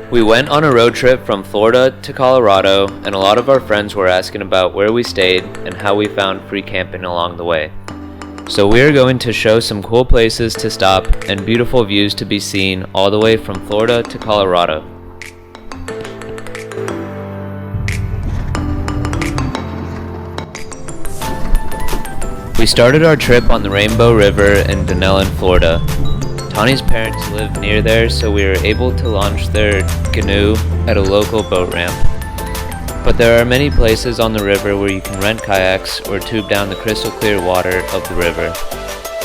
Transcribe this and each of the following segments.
We went on a road trip from Florida to Colorado, and a lot of our friends were asking about where we stayed and how we found free camping along the way. So we are going to show some cool places to stop and beautiful views to be seen all the way from Florida to Colorado. We started our trip on the Rainbow River in Interlaaken, Florida. Tawny's parents live near there, so we were able to launch their canoe at a local boat ramp. But there are many places on the river where you can rent kayaks or tube down the crystal clear water of the river.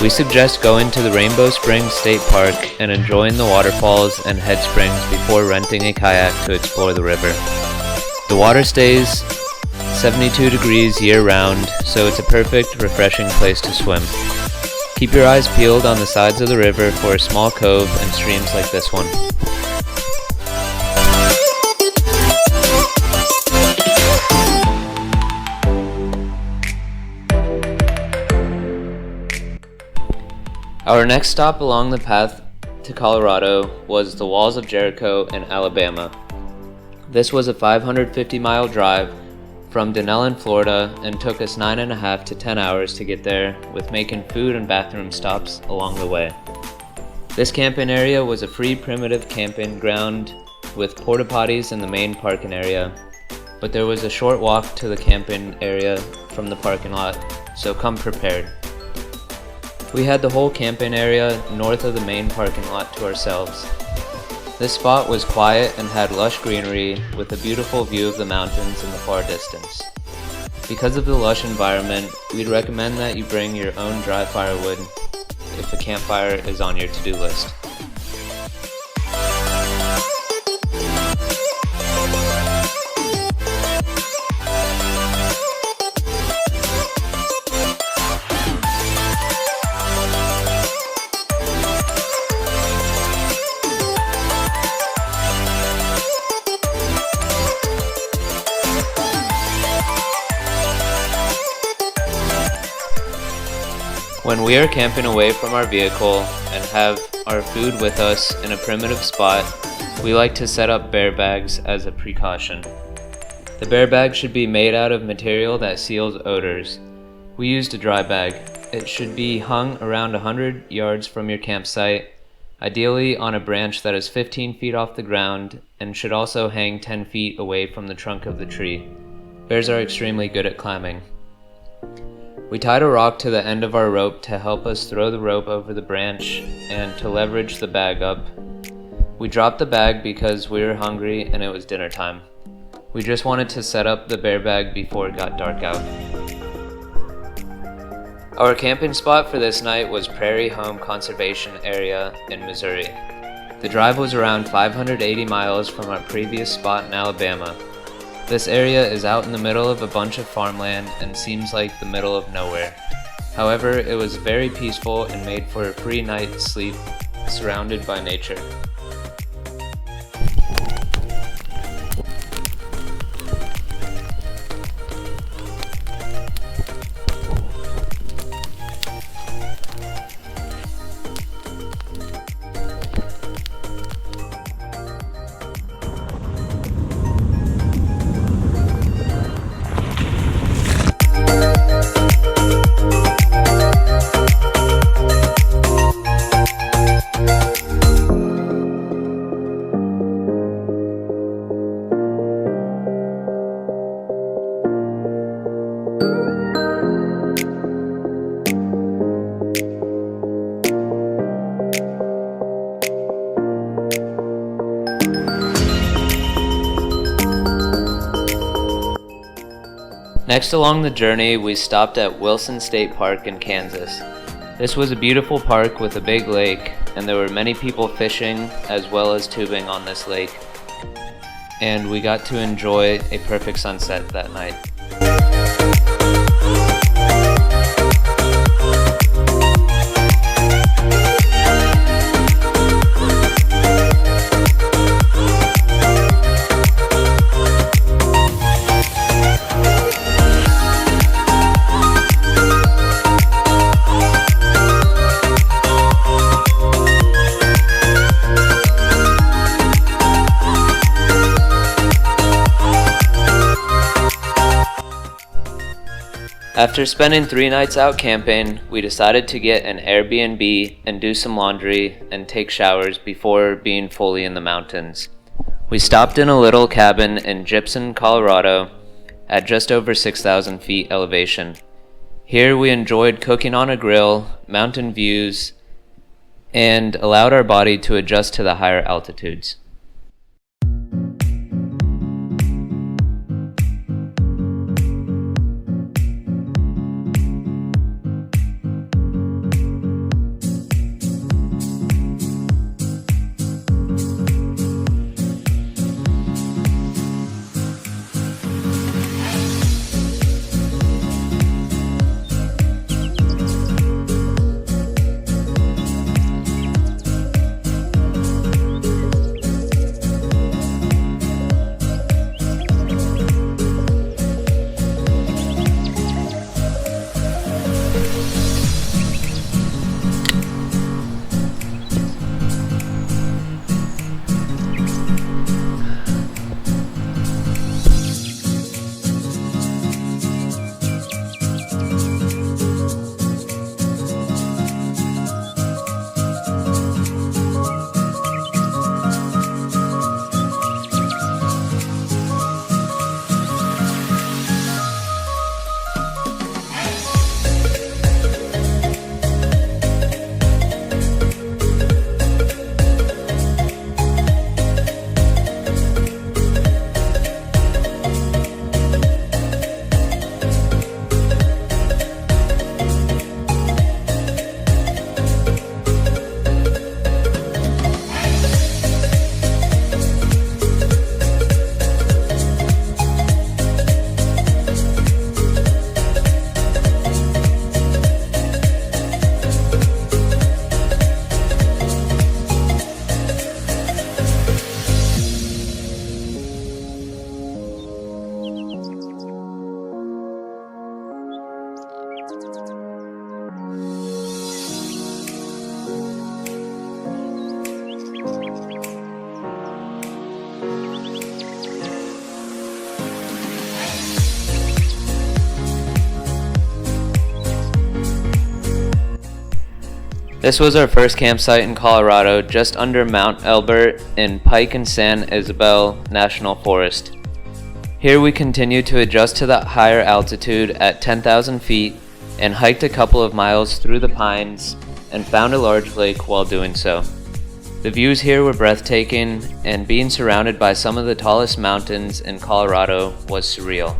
We suggest going to the Rainbow Springs State Park and enjoying the waterfalls and head springs before renting a kayak to explore the river. The water stays 72 degrees year-round, so it's a perfect, refreshing place to swim. Keep your eyes peeled on the sides of the river for a small cove and streams like this one. Our next stop along the path to Colorado was the Walls of Jericho in Alabama. This was a 550-mile drive from Interlaaken, Florida, and took us 9.5 to 10 hours to get there, with making food and bathroom stops along the way. This camping area was a free primitive camping ground with porta potties in the main parking area, but there was a short walk to the camping area from the parking lot, so come prepared. We had the whole camping area north of the main parking lot to ourselves. This spot was quiet and had lush greenery with a beautiful view of the mountains in the far distance. Because of the lush environment, we'd recommend that you bring your own dry firewood if a campfire is on your to-do list. When we are camping away from our vehicle and have our food with us in a primitive spot, we like to set up bear bags as a precaution. The bear bag should be made out of material that seals odors. We used a dry bag. It should be hung around 100 yards from your campsite, ideally on a branch that is 15 feet off the ground, and should also hang 10 feet away from the trunk of the tree. Bears are extremely good at climbing. We tied a rock to the end of our rope to help us throw the rope over the branch and to leverage the bag up. We dropped the bag because we were hungry and it was dinner time. We just wanted to set up the bear bag before it got dark out. Our camping spot for this night was Prairie Home Conservation Area in Missouri. The drive was around 580 miles from our previous spot in Alabama. This area is out in the middle of a bunch of farmland and seems like the middle of nowhere. However, it was very peaceful and made for a free night's sleep surrounded by nature. Next along the journey, we stopped at Wilson State Park in Kansas. This was a beautiful park with a big lake, and there were many people fishing as well as tubing on this lake. And we got to enjoy a perfect sunset that night. After spending 3 nights out camping, we decided to get an Airbnb and do some laundry and take showers before being fully in the mountains. We stopped in a little cabin in Gypsum, Colorado at just over 6,000 feet elevation. Here we enjoyed cooking on a grill, mountain views, and allowed our body to adjust to the higher altitudes. This was our first campsite in Colorado, just under Mount Elbert in Pike and San Isabel National Forest. Here we continued to adjust to the higher altitude at 10,000 feet and hiked a couple of miles through the pines and found a large lake while doing so. The views here were breathtaking, and being surrounded by some of the tallest mountains in Colorado was surreal.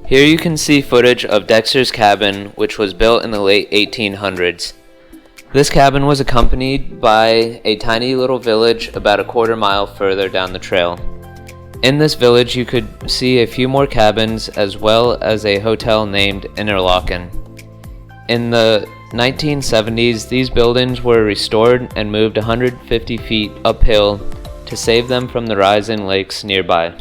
Here you can see footage of Dexter's cabin, which was built in the late 1800s. This cabin was accompanied by a tiny little village about a quarter mile further down the trail. In this village you could see a few more cabins as well as a hotel named Interlaaken. In the 1970s, these buildings were restored and moved 150 feet uphill to save them from the rise in lakes nearby.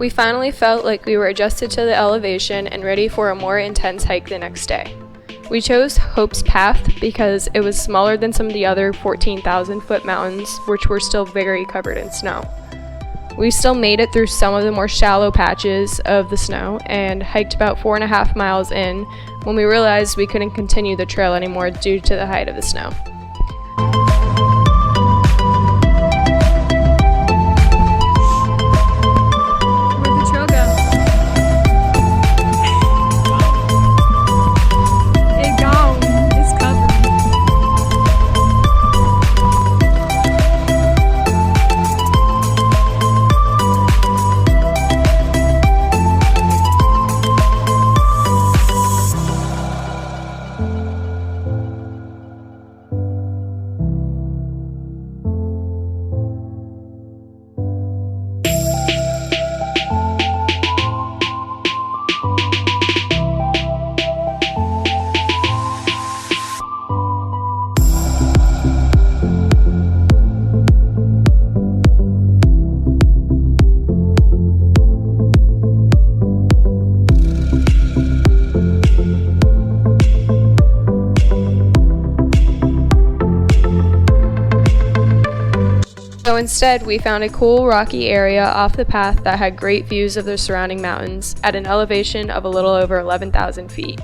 We finally felt like we were adjusted to the elevation and ready for a more intense hike the next day. We chose Hope's Path because it was smaller than some of the other 14,000 foot mountains, which were still very covered in snow. We still made it through some of the more shallow patches of the snow and hiked about 4.5 miles in when we realized we couldn't continue the trail anymore due to the height of the snow. So instead, we found a cool rocky area off the path that had great views of the surrounding mountains at an elevation of a little over 11,000 feet.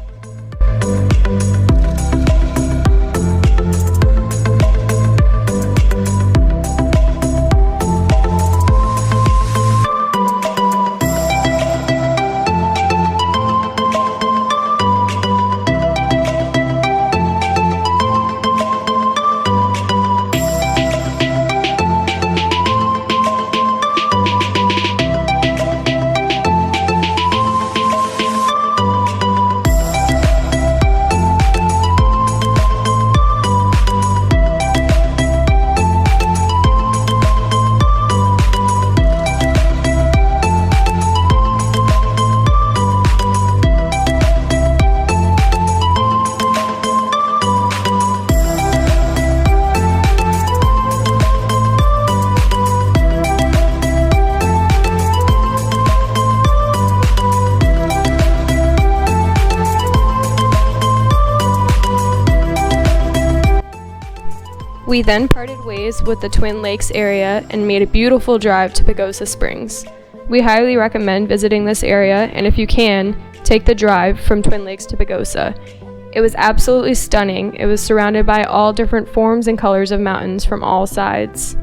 We then parted ways with the Twin Lakes area and made a beautiful drive to Pagosa Springs. We highly recommend visiting this area, and if you can, take the drive from Twin Lakes to Pagosa. It was absolutely stunning. It was surrounded by all different forms and colors of mountains from all sides.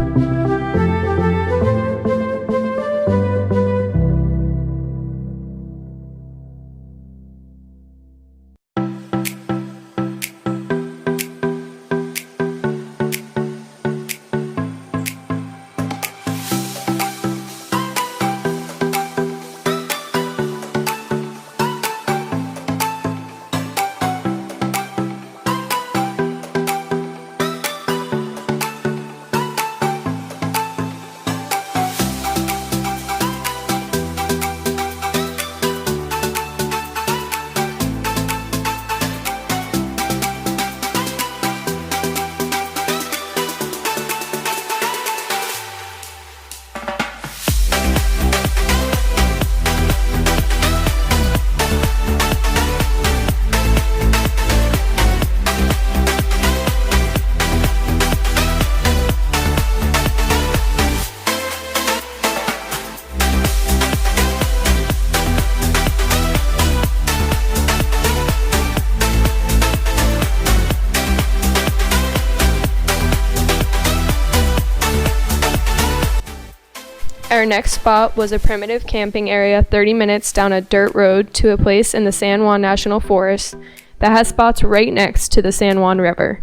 Our next spot was a primitive camping area 30 minutes down a dirt road to a place in the San Juan National Forest that has spots right next to the San Juan River.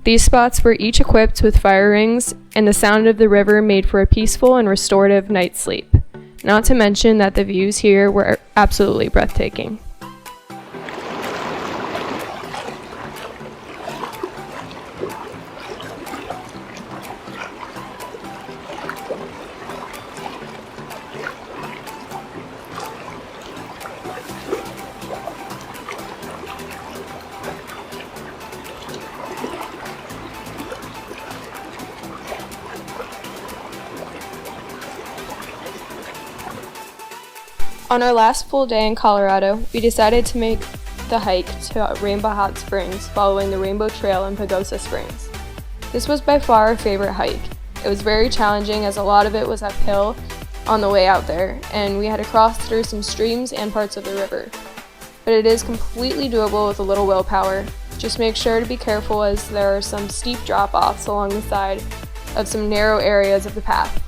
These spots were each equipped with fire rings, and the sound of the river made for a peaceful and restorative night's sleep. Not to mention that the views here were absolutely breathtaking. On our last full day in Colorado, we decided to make the hike to Rainbow Hot Springs following the Rainbow Trail in Pagosa Springs. This was by far our favorite hike. It was very challenging as a lot of it was uphill on the way out there, and we had to cross through some streams and parts of the river. But it is completely doable with a little willpower. Just make sure to be careful as there are some steep drop-offs along the side of some narrow areas of the path.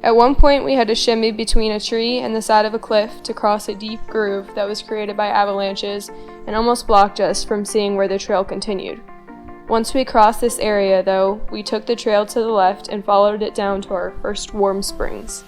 At one point, we had to shimmy between a tree and the side of a cliff to cross a deep groove that was created by avalanches and almost blocked us from seeing where the trail continued. Once we crossed this area, though, we took the trail to the left and followed it down to our first warm springs.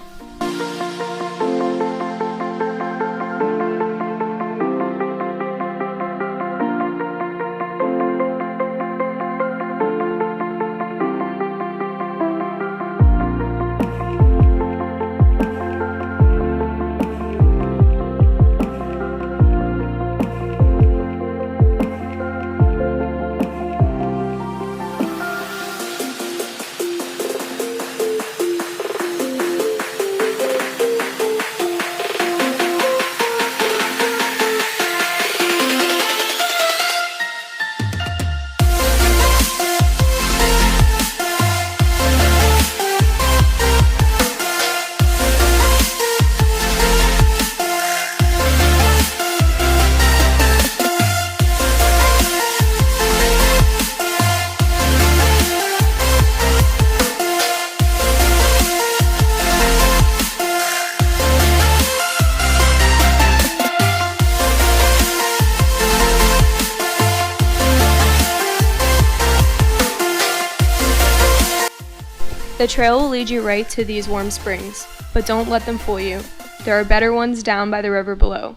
The trail will lead you right to these warm springs, but don't let them fool you. There are better ones down by the river below.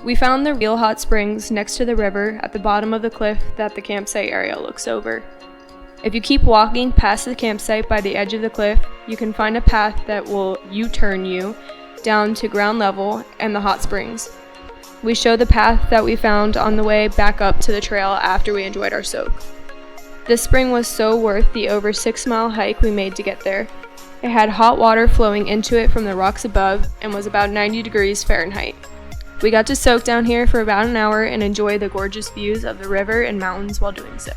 We found the real hot springs next to the river at the bottom of the cliff that the campsite area looks over. If you keep walking past the campsite by the edge of the cliff, you can find a path that will U-turn you down to ground level and the hot springs. We show the path that we found on the way back up to the trail after we enjoyed our soak. This spring was so worth the over 6-mile hike we made to get there. It had hot water flowing into it from the rocks above and was about 90 degrees Fahrenheit. We got to soak down here for about an hour and enjoy the gorgeous views of the river and mountains while doing so.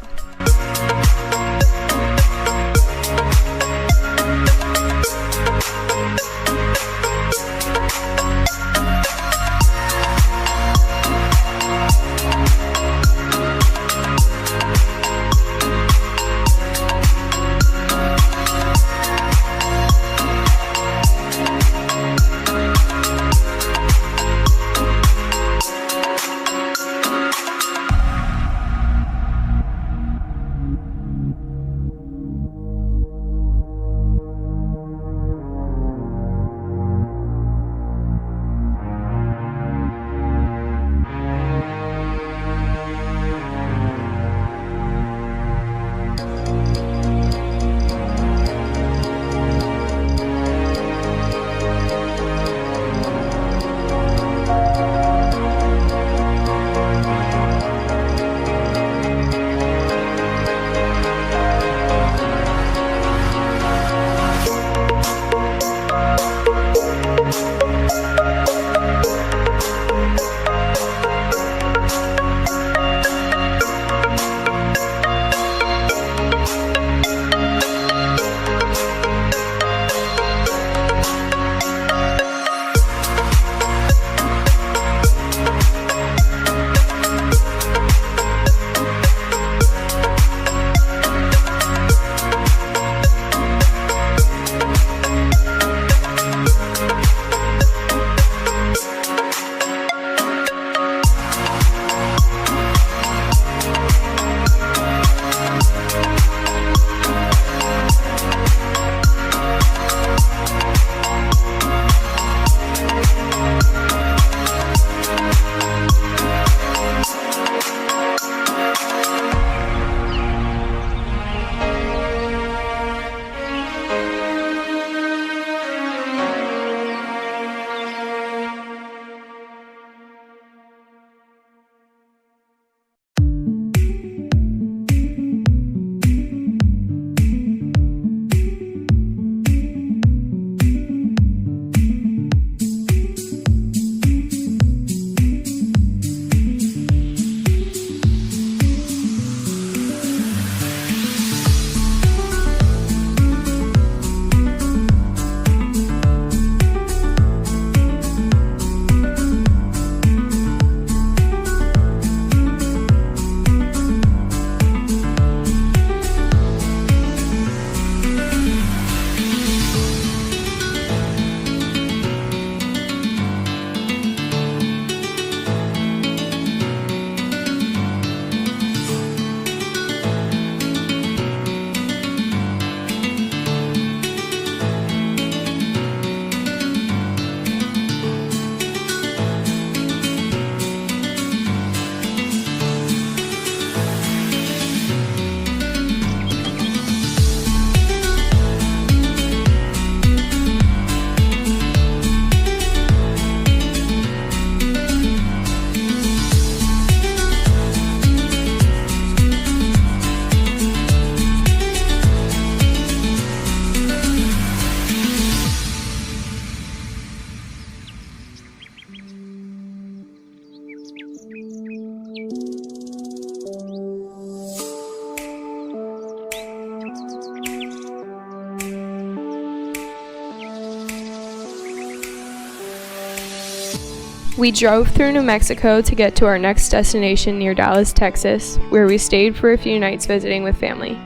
We drove through New Mexico to get to our next destination near Dallas, Texas, where we stayed for a few nights visiting with family.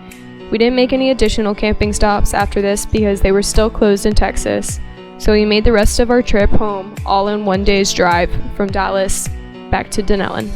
We didn't make any additional camping stops after this because they were still closed in Texas, so we made the rest of our trip home all in one day's drive from Dallas back to Denellen.